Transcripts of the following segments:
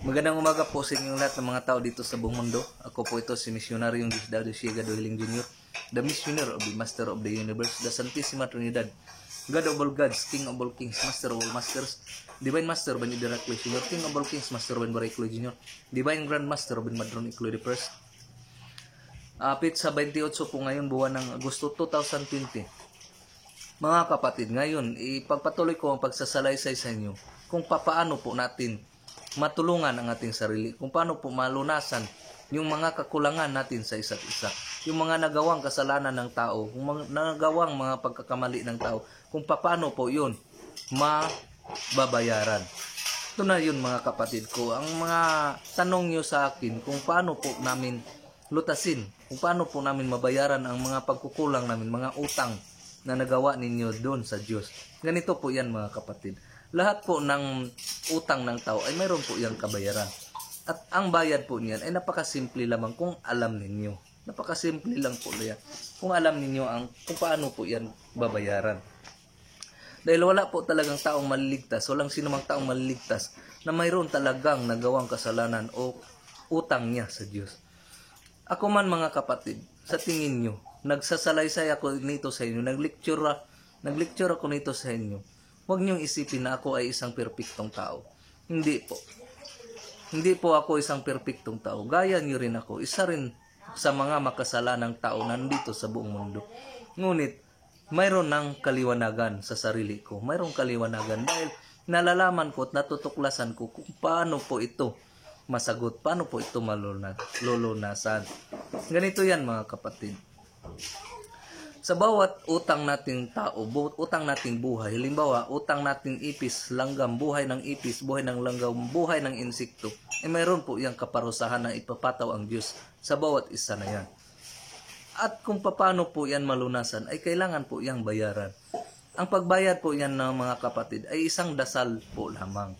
Magandang umaga po sa inyong lahat ng mga tao dito sa buong mundo. Ako po ito si Missionaryong Diosdado Siegado Hiling Jr., the Missioner of the Master of the Universe, the Santissima Trinidad, God of all gods, King of all kings, Master of all masters, Divine Master Ben Idiraclo Jr., King of all kings, Master Ben Bariclo Jr., Divine Grand Master Ben Madron Iclo I. Apit sa 28 po ngayon, buwan ng Agosto 2020. Mga kapatid, ngayon, ipagpatuloy ko ang pagsasalaysay sa inyo kung papaano po natin matulungan ang ating sarili, kung paano po malunasan yung mga kakulangan natin sa isa't isa, yung mga nagawang kasalanan ng tao, yung mga nagawang mga pagkakamali ng tao, kung paano po yun mababayaran. Ito na yun mga kapatid ko, ang mga tanong nyo sa akin kung paano po namin lutasin, kung paano po namin mabayaran ang mga pagkukulang namin, mga utang na nagawa ninyo doon sa Diyos. Ganito po yan mga kapatid. Lahat po ng utang ng tao ay mayroon po iyang kabayaran. At ang bayad po niyan ay napakasimple lamang kung alam ninyo. Napakasimple lang po yan. Kung alam ninyo kung paano po yan babayaran. Dahil wala po talagang taong maliligtas, walang sinumang taong maliligtas na mayroon talagang nagawang kasalanan o utang niya sa Diyos. Ako man mga kapatid, sa tingin nyo, nagsasalaysay ako nito sa inyo, nag-lecture ako nito sa inyo. Huwag niyong isipin na ako ay isang perpektong tao. Hindi po. Hindi po ako isang perpektong tao. Gaya niyo rin ako. Isa rin sa mga makasalanang tao nandito sa buong mundo. Ngunit, mayroon ng kaliwanagan sa sarili ko. Mayroong kaliwanagan dahil nalalaman ko at natutuklasan ko kung paano po ito masagot. Paano po ito malulunasan. Ganito yan mga kapatid. Sa bawat utang nating tao, utang nating buhay, halimbawa, utang nating ipis, langgam, buhay ng ipis, buhay ng langgam, buhay ng insekto, mayroon po iyang kaparusahan na ipapataw ang Diyos sa bawat isa na yan. At kung paano po yan malunasan, ay kailangan po iyang bayaran. Ang pagbayad po yan ng mga kapatid ay isang dasal po lamang.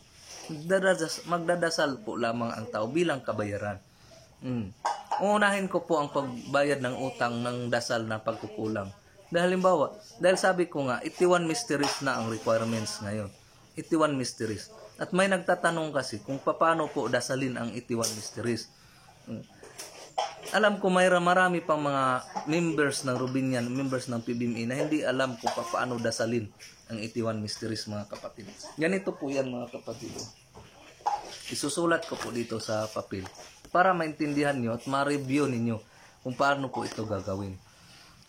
Magdadasal po lamang ang tao bilang kabayaran. Uunahin ko po ang pagbayad ng utang ng dasal na pagkukulang. Dahil halimbawa, dahil sabi ko nga, 81 mysteries na ang requirements ngayon. 81 mysteries. At may nagtatanong kasi kung paano po dasalin ang 81 mysteries. Alam ko marami pang mga members ng Rubinian, members ng PBME na hindi alam kung paano dasalin ang 81 mysteries mga kapatid. Ganito po yan mga kapatid. Isusulat ko po dito sa papel para maintindihan nyo at ma-review ninyo kung paano po ito gagawin.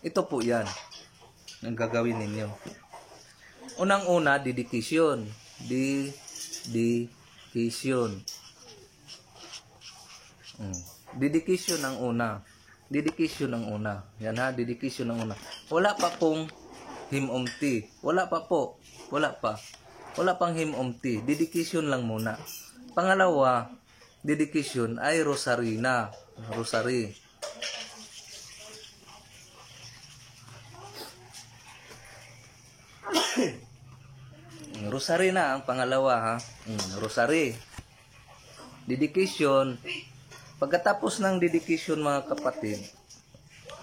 Ito po yan ang gagawin ninyo. Unang-una, dedication. Dedication. Dedication ang una. Dedication ang una. Yan ha, dedication ang una. Wala pa pong himomti. Wala pa po. Wala pa. Wala pang himomti. Dedication lang muna. Pangalawa, dedication ay rosary na. Rosary. Rosary na ang pangalawa ha. Rosary. Dedication. Pagkatapos ng dedication mga kapatid,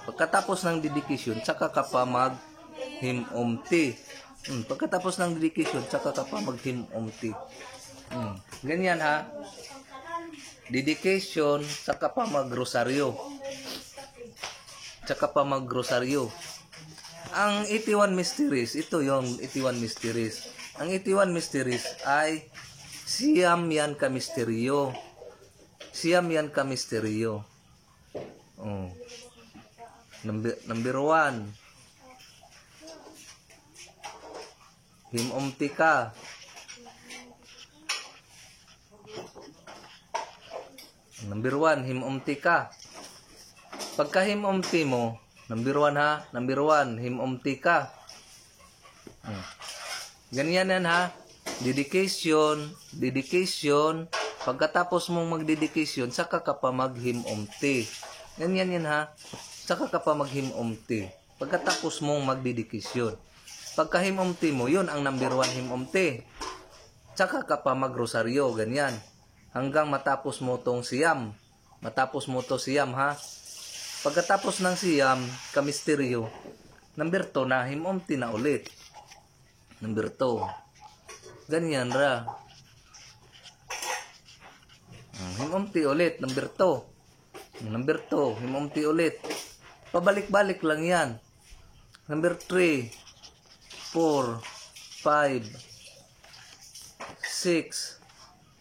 pagkatapos ng dedication, tsaka ka pa mag-himomti. Pagkatapos ng dedication, tsaka ka pa mag-himomti. Ganyan ha. Dedication, tsaka pa mag-rosaryo. Tsaka pa mag-rosaryo. Ang 81 mysteries, ito yung 81 mysteries. Ang 81 mysteries ay siyam yan ka misteryo. Siyam yan ka misteryo. Number 1. Himomti ka. Number 1, himomti ka. Pagka himomti mo, number 1 ha, number 1, himomti ka. Ganyan yan ha. Dedication. Pagkatapos mong mag-dedication, saka ka pa mag-himomti. Ganyan yan ha. Saka ka pa mag-himomti. Pagkatapos mong mag-dedication. Pagka himomti mo, yun ang number 1 himomti. Saka ka pa mag-rosaryo. Ganyan. Hanggang matapos mo tong siyam. Matapos mo to siyam ha. Pagkatapos ng siyam, kamisteryo, number 2 na himomti na ulit. Number 2. Ganyan ra. Himumti ulit. Number 2. Number 2. Himumti ulit. Pabalik-balik lang yan. Number 3, 4, 5, 6,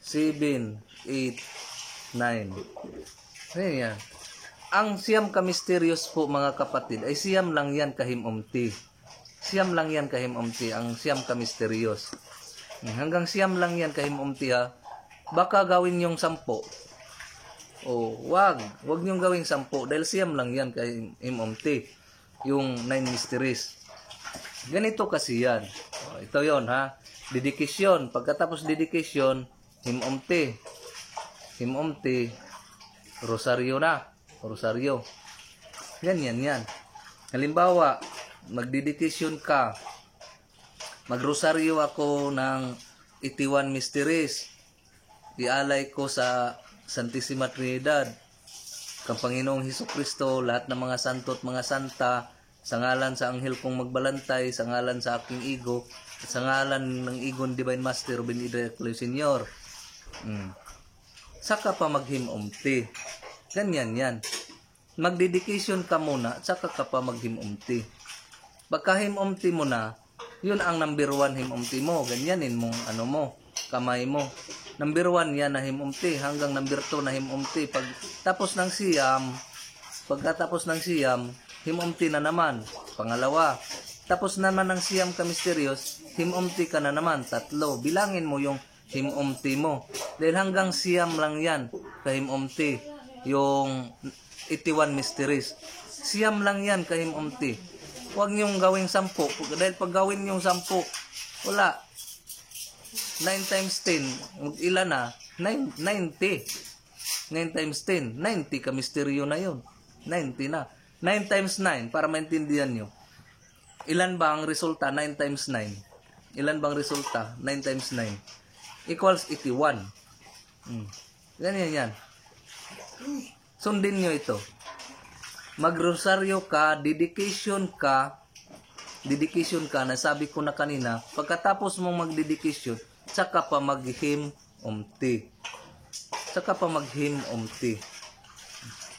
7, 8, 9. Ayan. Ang siyam ka mysterious po mga kapatid ay siyam lang yan kahimumti. Siyam lang yan kahimumti. Ang siyam ka mysterious. Hanggang siyam lang yan kahimumti ha. Baka gawin yung 10. Wag niyong gawing 10 dahil siyam lang yan kahimumti. Yung 9 mysteries. Ganito kasi yan. Ito yon ha. Dedication. Pagkatapos dedication, himumti. Himumti. Rosaryo na. Rosaryo. Ganyan yan. Halimbawa, magdedikasyon ka. Magrosaryo ako ng 81 mysteries. Ialay ko sa Santissima Trinidad. Kang Panginoong Hesukristo, lahat ng mga santo at mga santa, sa ngalan sa anghel kong magbalantay, sa ngalan sa aking igo, at sa ngalan ng igon Divine Master, Benedicto Señor. Saka pa maghimumti. Ganyan yan. Magdedikasyon ka muna, at saka ka pa maghimumti. Pagka himumti mo na, yun ang number 1 himumti mo. Ganyanin mong kamay mo. Number 1 yan na himumti, hanggang number 2 na himumti. Pagkatapos ng siyam, himumti na naman. Pangalawa, tapos naman ng siyam ka mysterious, himumti ka na naman. 3, bilangin mo yung himumti mo. Dahil hanggang siyam lang yan kahimumti. Yung 81 mysteries. Siyam lang yan kahimumti. Huwag niyong gawing 10. Dahil pag gawin niyong 10, wala. 9 times 10, ilan na? 90. 9 times 10, 90 ka misteryo na yun. 90 na. 9 times 9, para maintindihan nyo. Ilan ba ang resulta? 9 times 9. Ilan bang resulta? 9 times 9 equals 81. Ganyan yan. Sundin nyo ito. Magrosaryo ka, dedication ka, nasabi ko na kanina, pagkatapos mong magdedikasyon, saka pa maghimumti.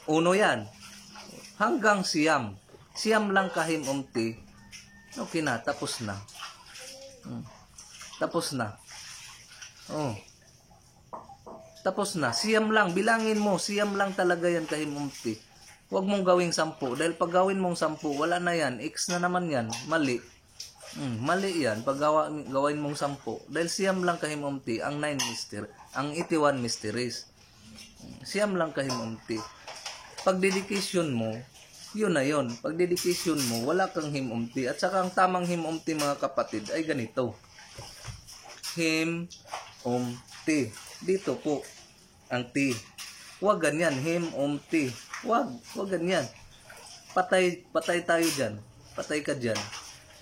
Uno yan. Hanggang siyam. Siyam lang kahimumti. Okay na, tapos na. Tapos na. Tapos na. Siyam lang. Bilangin mo, siyam lang talaga yan kahimumti. Huwag mong gawing 10. Dahil pag gawin mong 10, wala na yan. X na naman yan. Mali. Mali yan. Pag gawin mong 10. Dahil siyam lang kahimumti ang 9 mysteries. Ang 81 mysteries. Siyam lang kahimumti. Pag dedication mo, yun na yun. Pag dedication mo, wala kang himumti. At saka ang tamang himumti mga kapatid ay ganito. Himumti. Dito po ang T. Huwag ganyan. Himumti. Huwag ganyan. Patay tayo dyan. Patay ka dyan.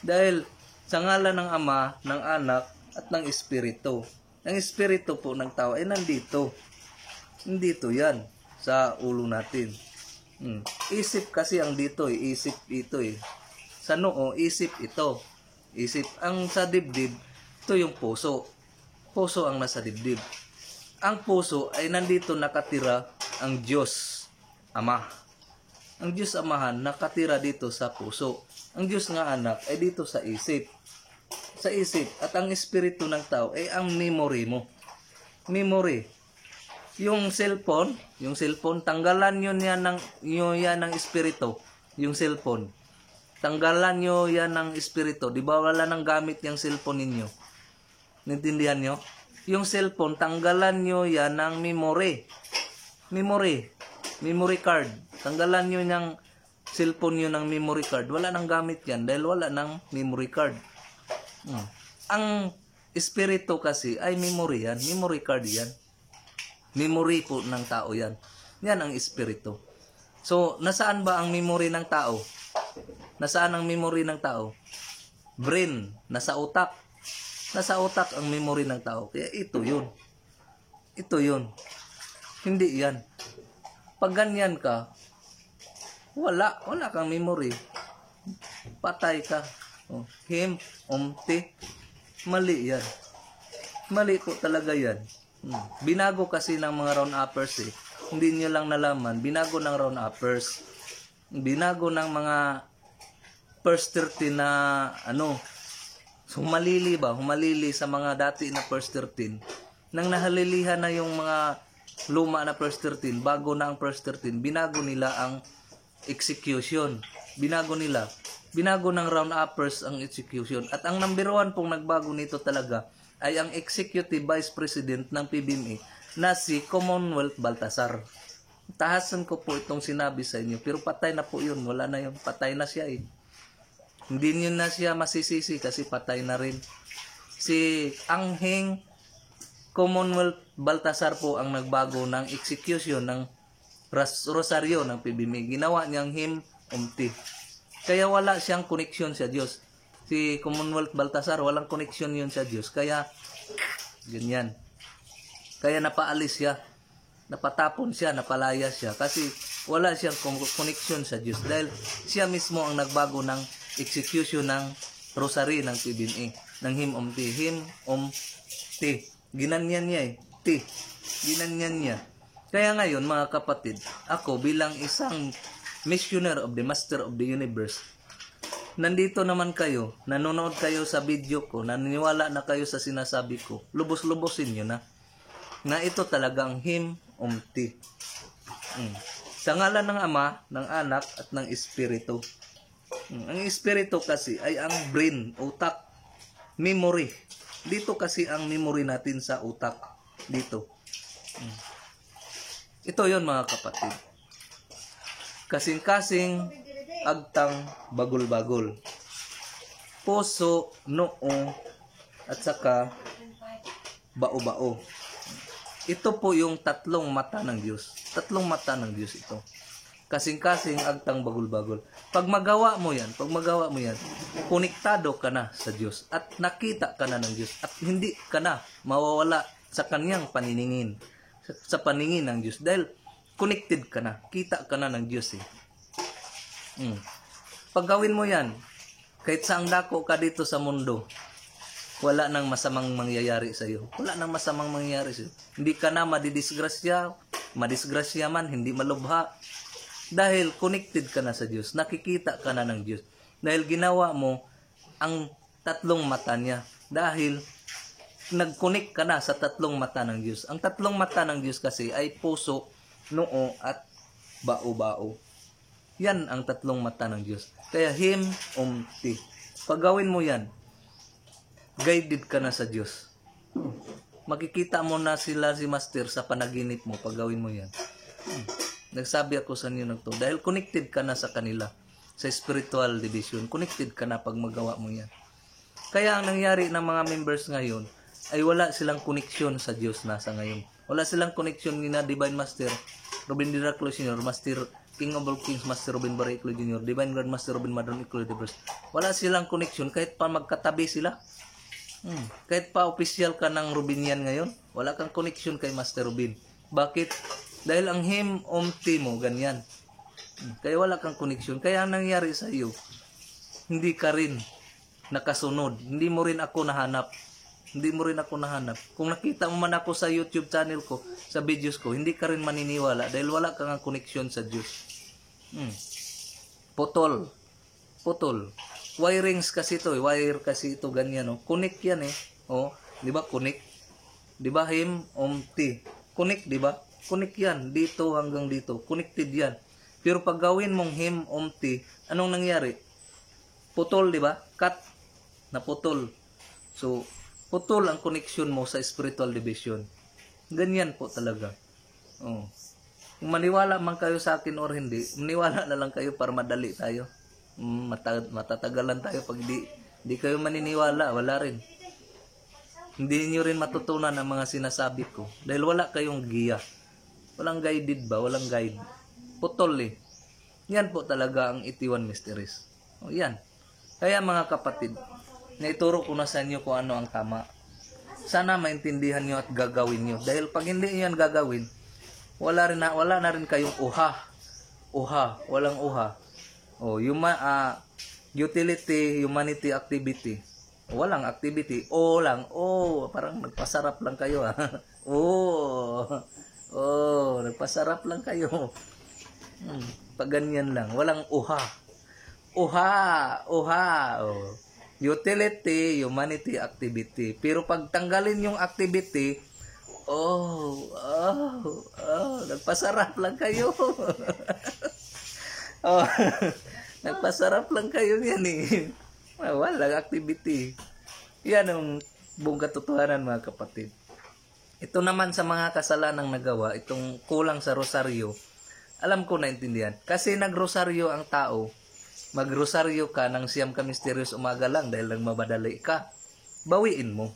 Dahil sa ngalan ng Ama, ng Anak, at ng Espiritu. Ang Espiritu po ng tao ay nandito. Nandito yan. Sa ulo natin. Isip kasi ang dito isip ito Sa noo, isip ito. Isip. Ang sa dibdib, ito yung puso. Puso ang nasa dibdib. Ang puso ay nandito nakatira ang Diyos Ama. Ang Diyos Amahan nakatira dito sa puso. Ang Diyos nga Anak ay dito sa isip. Sa isip. At ang espiritu ng tao ay ang memory mo. Memory. Yung cellphone, tanggalan nyo yan ng espiritu. Yung cellphone. Tanggalan nyo yan ng espiritu. Di ba wala nang gamit yung cellphone ninyo? Naintindihan nyo? Yung cellphone, tanggalan nyo yan ng memory. Memory card. Tanggalan nyo ng cellphone nyo ng memory card. Wala nang gamit yan dahil wala nang memory card. Ang espiritu kasi ay memory yan. Memory card yan. Memory po ng tao yan. Yan ang espiritu. So, nasaan ba ang memory ng tao? Nasaan ang memory ng tao? Brain. Nasa utak. Nasa utak ang memory ng tao. Kaya ito yun. Ito yun. Hindi yan. Pag ganyan ka, wala kang memory. Patay ka. Himumti. Mali yan. Mali po talaga yan. Binago kasi ng mga round uppers eh. Hindi nyo lang nalaman, binago ng round uppers. Binago ng mga first 13 na humalili sa mga dati na first 13. Nang nahalilihan na yung mga luma na first 13, bago na ang first 13, binago nila ang execution. Binago ng round uppers ang execution. At ang number 1 pong nagbago nito talaga ay ang Executive Vice President ng PBMA na si Commonwealth Baltasar. Tahasan ko po itong sinabi sa inyo, pero patay na po yun. Wala na yun. Patay na siya eh. Hindi nyo na siya masisisi kasi patay na rin. Si Angheng Commonwealth Baltasar po ang nagbago ng execution ng Rosario ng PBMA. Ginawa niyang him umti. Kaya wala siyang koneksyon sa Diyos. Si Commonwealth Baltasar, walang koneksyon yun sa Diyos. Kaya, ganyan. Kaya napaalis siya. Napatapon siya, napalaya siya. Kasi wala siyang koneksyon sa Diyos. Dahil siya mismo ang nagbago ng execution ng Rosary ng PBMA. Ng him umti. Him umti. Ginanyan niya eh. Ginanyan niya. Kaya ngayon mga kapatid, ako bilang isang missioner of the Master of the Universe, nandito naman kayo, nanonood kayo sa video ko, naniniwala na kayo sa sinasabi ko, lubos-lubosin nyo na ito talagang him umti. Sa ngalan ng Ama, ng Anak, at ng Espiritu. Ang Espiritu kasi ay ang brain, utak, memory. Dito kasi ang memory natin sa utak. Dito. Ito yon mga kapatid. Kasing-kasing, agtang, bagol-bagol. Puso, noo, at saka bao-bao. Ito po yung tatlong mata ng Diyos. Tatlong mata ng Diyos ito. Kasing-kasing, agtang, bagol-bagol. Pag magawa mo yan, konektado ka na sa Diyos at nakita ka na ng Diyos at hindi ka na mawawala sa kanyang paniningin, sa paningin ng Diyos dahil connected ka na, kita ka na ng Diyos eh. Pag gawin mo yan, kahit saang dako ka dito sa mundo, wala nang masamang mangyayari sa iyo. Wala nang masamang mangyayari sa iyo. Hindi ka na madisgrasya man, hindi malubha. Dahil connected ka na sa Diyos, nakikita ka na ng Diyos. Dahil ginawa mo ang tatlong mata niya. Dahil nag-connect ka na sa tatlong mata ng Diyos. Ang tatlong mata ng Diyos kasi ay puso, noo, at bao-bao. Yan ang tatlong mata ng Diyos. Kaya him, umti. Pag gawin mo yan, guided ka na sa Diyos. Makikita mo na sila si Master sa panaginip mo pag gawin mo yan. Nagsabi ako sa inyo nagto dahil connected ka na sa kanila sa spiritual division. Connected ka na pag magawa mo yan. Kaya ang nangyari ng mga members ngayon ay wala silang koneksyon sa Diyos na sa ngayon. Wala silang koneksyon ni na Divine Master Robin Diraclo Sr., Master King of all Kings, Master Robin Bariclo Jr., Divine Grand Master Robin Madron Iclo Divers. Wala silang koneksyon kahit pa magkatabi sila. Kahit pa official ka ng Robinian ngayon, wala kang koneksyon kay Master Robin. Bakit? Dahil ang him umti mo, ganyan. Kaya wala kang koneksyon. Kaya ang nangyari sa iyo, hindi ka rin nakasunod. Hindi mo rin ako nahanap. Kung nakita mo man ako sa YouTube channel ko, sa videos ko, hindi ka rin maniniwala dahil wala kang koneksyon sa Diyos. Putol. Wirings kasi ito, wire kasi ito ganyan, oh. Connect yan eh. Oh, 'di ba? Connect. 'Di ba him umti? Connect, 'di ba? Connect yan dito hanggang dito. Connected yan. Pero pag gawin mong him umti, anong nangyari? Putol, 'di ba? Cut na putol. So, putol ang connection mo sa spiritual division. Ganyan po talaga. Oh. Kung maniwala man kayo sa akin or hindi, maniwala na lang kayo para madali tayo. Matatagalan tayo pag di kayo maniniwala, wala rin. Hindi niyo rin matutunan ang mga sinasabi ko dahil wala kayong giya. Walang guided ba? Walang guide. Putol eh. Yan po talaga ang 81 mysteries. O yan. Kaya mga kapatid, naituro ko na sa inyo kung ano ang tama. Sana maintindihan nyo at gagawin nyo. Dahil pag hindi yan gagawin, wala na rin kayong uha. Walang uha. O, utility, humanity, activity. Walang activity. O lang. O, parang nagpasarap lang kayo ha. Oh. Oh, nagpasarap lang kayo. Pag ganyan lang, walang uha. Uha, uha. Oh. Utility, humanity, activity. Pero pag tanggalin yung activity, nagpasarap lang kayo. Oh, nagpasarap lang kayo yan eh. Walang activity. Yan ang buong katotohanan mga kapatid. Ito naman sa mga kasalanang nagawa, itong kulang sa rosaryo, alam ko naintindihan. Kasi nagrosaryo ang tao, magrosaryo ka ng siyam ka misteryos umaga lang dahil lang mabadali ka, bawiin mo.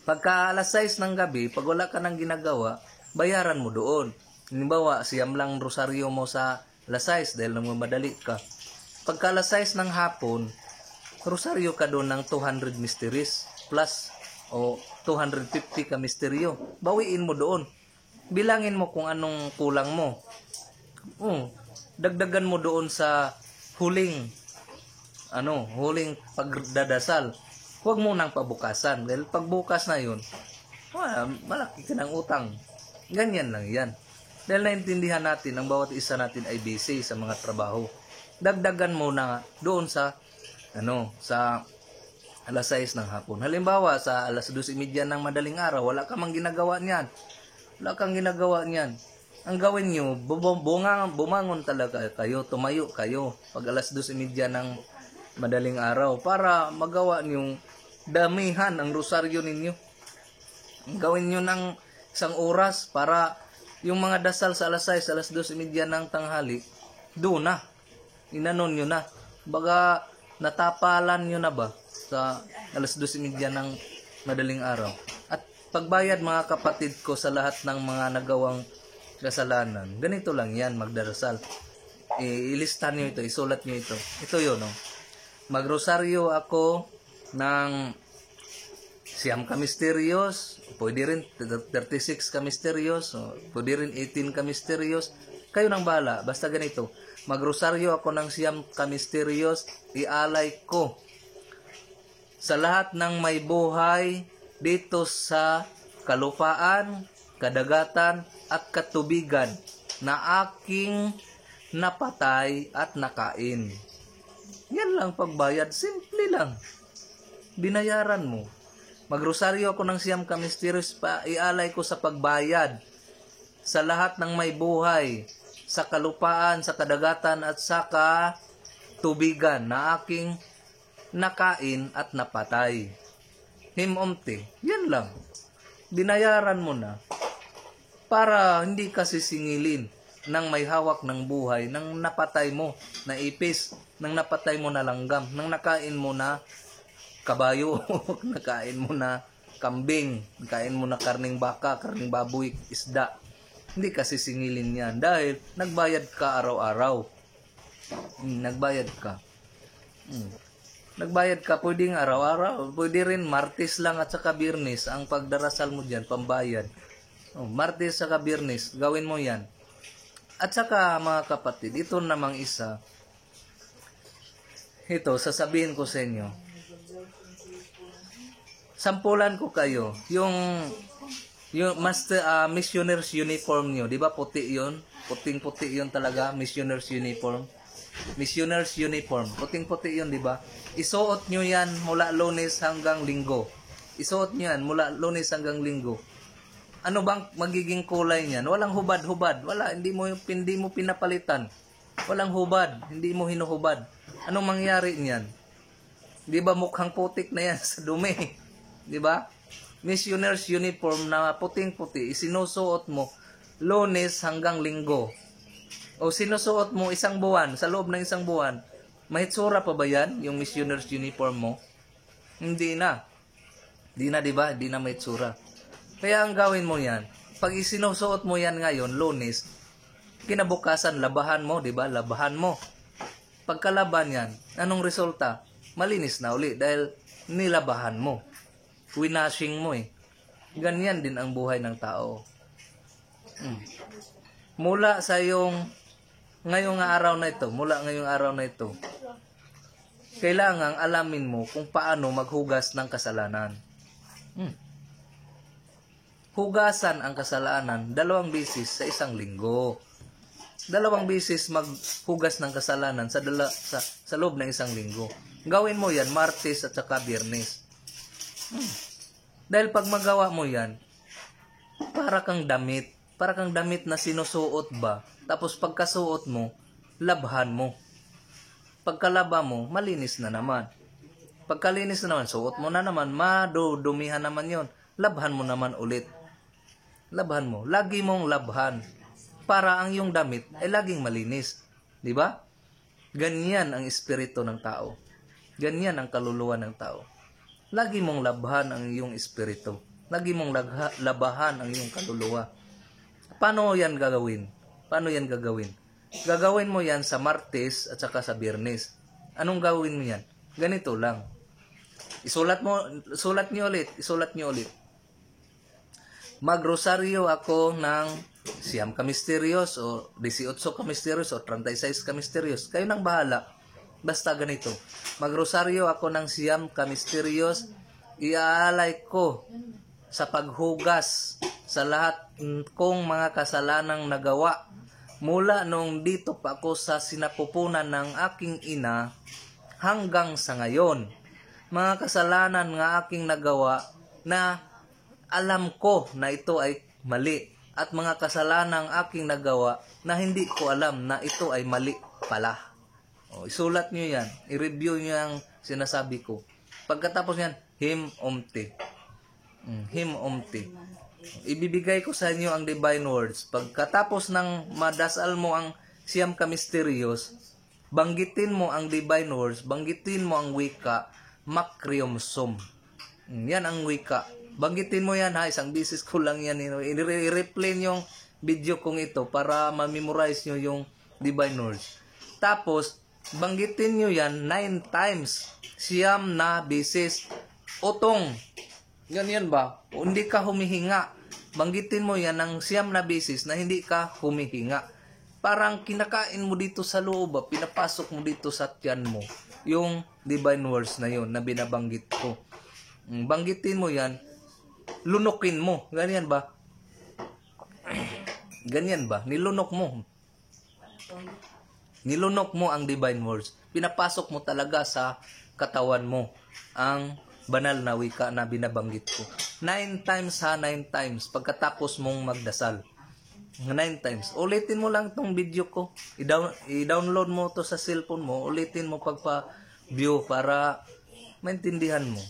Pagka alas 6 ng gabi, pag wala ka nang ginagawa, bayaran mo doon. Halimbawa, siyam lang rosaryo mo sa alas 6 dahil lang mamadali ka. Pagka alas 6 ng hapon, rosaryo ka doon ng 200 mysteries plus o 250 ka misteryo. Bawiin mo doon. Bilangin mo kung anong kulang mo. Dagdagan mo doon sa huling pagdadasal. Huwag mo nang pabukasan. Dahil pagbukas na yun, malaki ka ng utang. Ganyan lang yan. Dahil naintindihan natin, ang bawat isa natin ay busy sa mga trabaho. Dagdagan mo na doon sa alas 6 ng hapon. Halimbawa, sa alas 2:30 ng madaling araw, wala ka mang ginagawa niyan. Wala kang ginagawa niyan. Ang gawin nyo, bumangon talaga kayo, tumayo kayo pag alas 2:30 ng madaling araw para magawa nyo damihan ang rosaryo ninyo. Gawin nyo ng isang oras para yung mga dasal sa alas 6, alas 2:30 ng tanghali, doon na. Inanon nyo na. Baga, natapalan nyo na ba sa alas 2:30 ng madaling araw? At pagbayad mga kapatid ko sa lahat ng mga nagawang kasalanan, ganito lang yan, magdarasal. Ilista nyo ito, isulat nyo ito. Ito yun, no? Magrosaryo ako ng siyam ka misteryos, pwede rin 36 ka misteryos, pwede rin 18 ka misteryos. Kayo nang bahala, basta ganito. Magrosaryo ako ng siyam ka misteryos, ialay ko sa lahat ng may buhay dito sa kalupaan, kadagatan at katubigan na aking napatay at nakain. Yan lang pagbayad, simple lang. Binayaran mo. Magrosaryo ako ng siyam ka misteryos, ialay ko sa pagbayad sa lahat ng may buhay sa kalupaan, sa kadagatan at sa katubigan na aking nakain at napatay. Himomte, yan lang. Binayaran mo na para hindi ka sisingilin ng may hawak ng buhay, ng napatay mo na ipis, ng napatay mo na langgam, ng nakain mo na kabayo, nakain mo na kambing, nakain mo na karning baka, karning baboy, isda. Hindi ka sisingilin yan dahil nagbayad ka araw-araw. Nagbayad ka. Nagbayad ka, pwedeng araw-araw, pwede rin Martes lang at saka Biyernes ang pagdarasal mo dyan, pambayad. Martes saka Biyernes, gawin mo yan. At saka mga kapatid, ito namang isa, ito, sasabihin ko sa inyo, sampulan ko kayo, yung missionaries uniform nyo, di ba puti yun? Puting-puti yun talaga, missionaries uniform. Missionaries uniform, puting-puti yun, di ba? Isuot nyo yan mula Lunes hanggang Linggo. Isuot nyo yan mula Lunes hanggang Linggo. Ano bang magiging kulay niyan? Walang hubad-hubad. Wala, hindi mo pinapalitan. Walang hubad, hindi mo hinuhubad. Anong mangyari niyan? Di ba mukhang putik na yan sa dumi? Di ba? Missionaries uniform na puting-puti, isinusuot mo Lunes hanggang Linggo. O sinusuot mo isang buwan, sa loob ng isang buwan, mahitsura pa ba yan, yung missionaries uniform mo? Hindi na. Hindi na, di ba? Hindi na mahitsura. Kaya ang gawin mo yan, pag isinusuot mo yan ngayon, Lunes, kinabukasan, labahan mo, di ba? Labahan mo. Pagkalaban yan, anong resulta? Malinis na uli dahil nilabahan mo. Winashing mo eh. Ganyan din ang buhay ng tao. Mula sa ngayong araw na ito, kailangang alamin mo kung paano maghugas ng kasalanan. hugasan ang kasalanan 2 beses sa isang linggo. 2 beses maghugas ng kasalanan sa loob ng isang linggo. Gawin mo yan Martes at saka Biyernes. Dahil pag magawa mo yan, para kang damit na sinusuot ba, tapos pagkasuot mo, labhan mo. Pagkalaba mo, malinis na naman. Pagkalinis na naman, suot mo na naman, madudumihan naman yon. Labhan mo naman ulit. Labhan mo. Lagi mong labhan. Para ang iyong damit ay laging malinis. Di ba? Ganyan ang espiritu ng tao. Ganyan ang kaluluwa ng tao. Lagi mong labhan ang iyong espiritu. Lagi mong labahan ang iyong kaluluwa. Paano yan gagawin? Gagawin mo yan sa Martes at saka sa Biyernes. Anong gawin mo yan? Ganito lang. Isulat niyo ulit. Magrosaryo ako ng 9 kamisterios o 18 kamisterios o 36 kamisterios. Kayo nang bahala. Basta ganito. Magrosaryo ako ng 9 kamisterios. Iaalay ko sa paghugas sa lahat kong mga kasalanang nagawa. Mula noong dito pa ako sa sinapupunan ng aking ina hanggang sa ngayon. Mga kasalanan nga aking nagawa na alam ko na ito ay mali. At mga kasalanang aking nagawa na hindi ko alam na ito ay mali pala. Isulat nyo yan. I-review nyo yung sinasabi ko. Pagkatapos yan, him omti. Ibibigay ko sa inyo ang divine words. Pagkatapos ng madasal mo ang 9 kamisterios, banggitin mo ang divine words, banggitin mo ang wika, makriom sum. Yan ang wika. Banggitin mo yan ha, 1 beses ko lang yan. I-replay yung video kong ito para ma-memorize nyo yung divine words. Tapos, banggitin nyo yan 9 times. 9 na beses. Utong. Ganyan ba? O hindi ka humihinga. Banggitin mo yan ng 9 na beses na hindi ka humihinga. Parang kinakain mo dito sa loob, pinapasok mo dito sa tiyan mo yung divine words na yun na binabanggit ko. Banggitin mo yan, lunukin mo. Ganyan ba? Ganyan ba? Nilunok mo ang divine words. Pinapasok mo talaga sa katawan mo ang banal na wika na binabanggit ko. 9 times ha, 9 times. Pagkatapos mong magdasal. 9 times. Ulitin mo lang itong video ko. I-download mo to sa cellphone mo. Ulitin mo pagpa-view para maintindihan mo.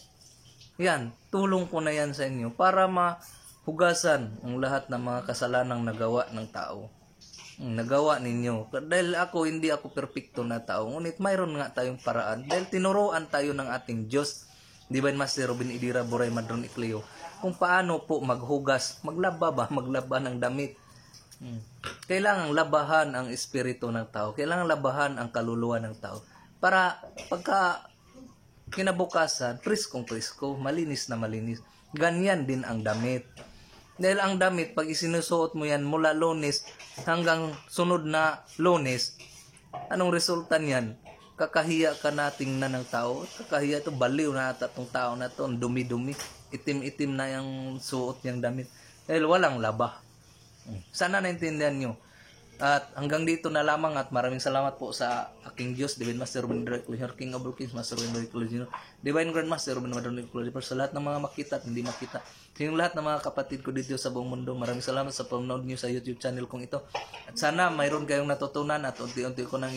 Yan. Tulong ko na yan sa inyo para mahugasan ang lahat ng mga kasalanang nagawa ng tao. Nagawa ninyo. Dahil hindi ako perfecto na tao. Ngunit mayroon nga tayong paraan. Dahil tinuruan tayo ng ating Diyos. Divine Master Robin Idira Buray Madron Icleo. Kung paano po maghugas, maglaba ng damit. Kailangang labahan ang espiritu ng tao. Kailangang labahan ang kaluluwa ng tao. Para pagka kinabukasan, priskong-prisko, malinis na malinis. Ganyan din ang damit. Dahil ang damit, pag isinusuot mo yan mula Lunes hanggang sunod na Lunes, anong resulta niyan? Kakahiya ka na tingnan ng tao. Kakahiya ito, baliw na ata itong tao na ito. Dumi-dumi. Itim-itim na yung suot niyang damit. Dahil walang laba. Sana naintindihan nyo. At hanggang dito na lamang at maraming salamat po sa aking Diyos, Divine Master Robin Idra, King of all Kings, Master Robin Idra, Divine Grand Master Robin Madron Icleo, sa lahat ng mga makita at hindi makita. Yung lahat ng mga kapatid ko dito sa buong mundo, maraming salamat sa panonood nyo sa YouTube channel kong ito. At sana mayroon kayong natutunan at unti-unti ko nang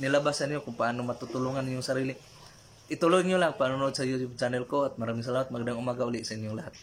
nilabasan nyo kung paano matutulungan yung sarili. Ituloy nyo lang panonood sa YouTube channel ko at maraming salamat. Magandang umaga ulit sa inyong lahat.